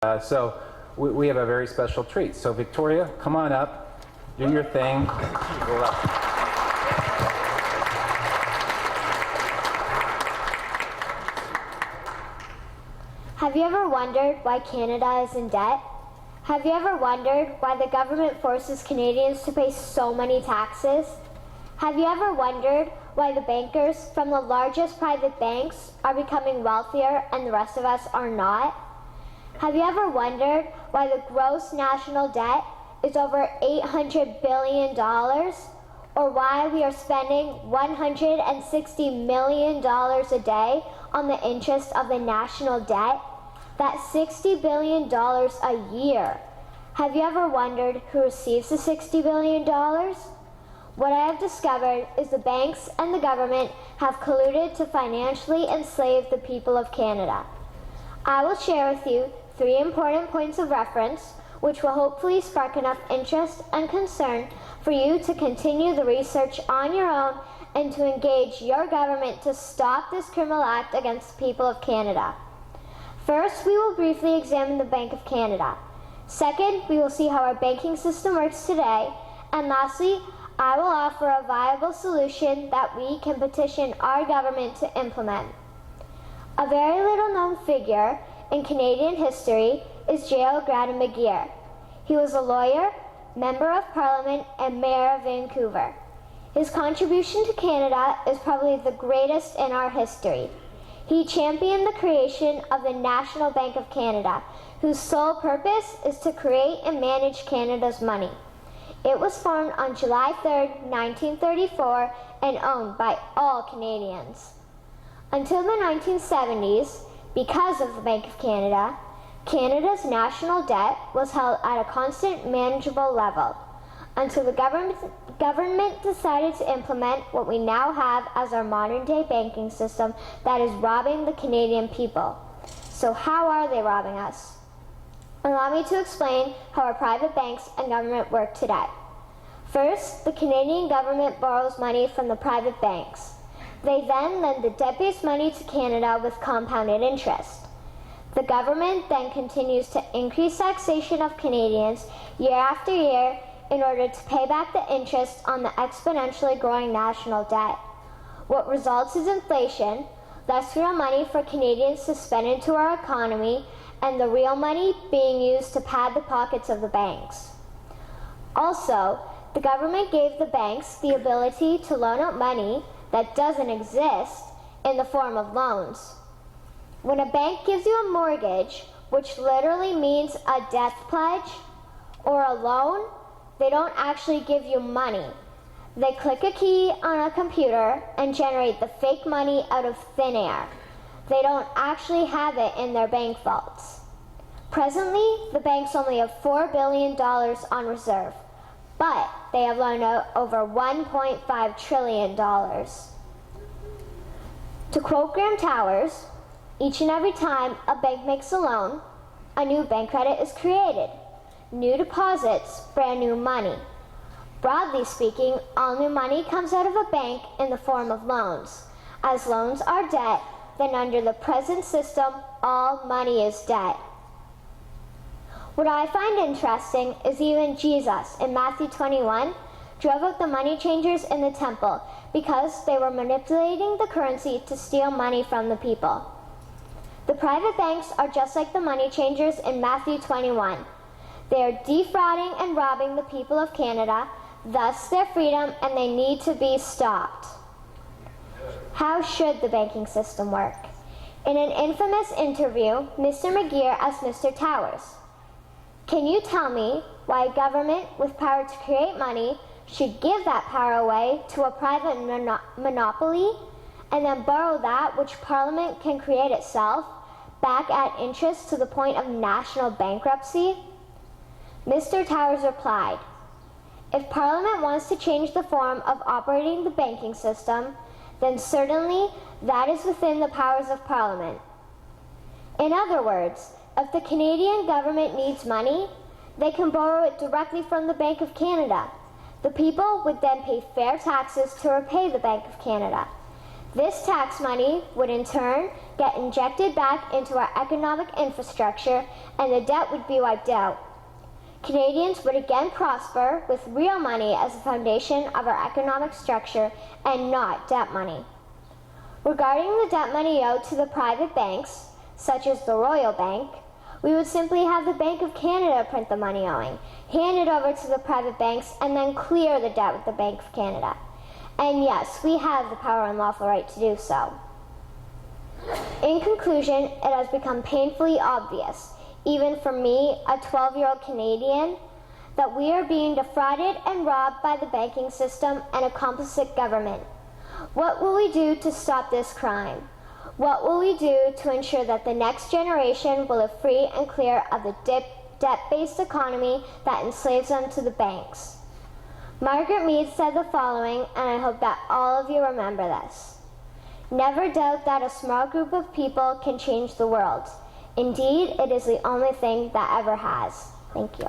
So we have a very special treat. So Victoria, come on up, do your thing. Go up. Have you ever wondered why Canada is in debt? Have you ever wondered why the government forces Canadians to pay so many taxes? Have you ever wondered why the bankers from the largest private banks are becoming wealthier and the rest of us are not? Have you ever wondered why the gross national debt is over $800 billion? Or why we are spending $160 million a day on the interest of the national debt? That's $60 billion a year. Have you ever wondered who receives the $60 billion? What I have discovered is the banks and the government have colluded to financially enslave the people of Canada. I will share with you 3 important points of reference, which will hopefully spark enough interest and concern for you to continue the research on your own and to engage your government to stop this criminal act against the people of Canada. First, we will briefly examine the Bank of Canada. Second, we will see how our banking system works today. And lastly, I will offer a viable solution that we can petition our government to implement. A very little known figure in Canadian history is J.L. McGeer. He was a lawyer, member of Parliament, and mayor of Vancouver. His contribution to Canada is probably the greatest in our history. He championed the creation of the National Bank of Canada, whose sole purpose is to create and manage Canada's money. It was formed on July 3, 1934, and owned by all Canadians. Until the 1970s, because of the Bank of Canada, Canada's national debt was held at a constant, manageable level, until the government decided to implement what we now have as our modern-day banking system that is robbing the Canadian people. So how are they robbing us? Allow me to explain how our private banks and government work today. First, the Canadian government borrows money from the private banks. They then lend the debt-based money to Canada with compounded interest. The government then continues to increase taxation of Canadians year after year in order to pay back the interest on the exponentially growing national debt. What results is inflation, less real money for Canadians to spend into our economy, and the real money being used to pad the pockets of the banks. Also, the government gave the banks the ability to loan out money that doesn't exist in the form of loans. When a bank gives you a mortgage, which literally means a death pledge, or a loan, they don't actually give you money. They click a key on a computer and generate the fake money out of thin air. They don't actually have it in their bank vaults. Presently, the banks only have $4 billion on reserve, but they have loaned out over $1.5 trillion. To quote Graham Towers, each and every time a bank makes a loan, a new bank credit is created. New deposits, brand new money. Broadly speaking, all new money comes out of a bank in the form of loans. As loans are debt, then under the present system, all money is debt. What I find interesting is even Jesus, in Matthew 21, drove out the money changers in the temple because they were manipulating the currency to steal money from the people. The private banks are just like the money changers in Matthew 21. They are defrauding and robbing the people of Canada, thus their freedom, and they need to be stopped. How should the banking system work? In an infamous interview, Mr. McGeer asked Mr. Towers, "Can you tell me why a government with power to create money should give that power away to a private monopoly and then borrow that which Parliament can create itself back at interest to the point of national bankruptcy?" Mr. Towers replied, "If Parliament wants to change the form of operating the banking system, then certainly that is within the powers of Parliament. In other words, if the Canadian government needs money, they can borrow it directly from the Bank of Canada. The people would then pay fair taxes to repay the Bank of Canada. This tax money would in turn get injected back into our economic infrastructure and the debt would be wiped out. Canadians would again prosper with real money as the foundation of our economic structure and not debt money. Regarding the debt money owed to the private banks, such as the Royal Bank, we would simply have the Bank of Canada print the money owing, hand it over to the private banks, and then clear the debt with the Bank of Canada. And yes, we have the power and lawful right to do so. In conclusion, it has become painfully obvious, even for me, a 12-year-old Canadian, that we are being defrauded and robbed by the banking system and a complicit government. What will we do to stop this crime? What will we do to ensure that the next generation will live free and clear of the debt-based economy that enslaves them to the banks? Margaret Mead said the following, and I hope that all of you remember this. Never doubt that a small group of people can change the world. Indeed, it is the only thing that ever has. Thank you.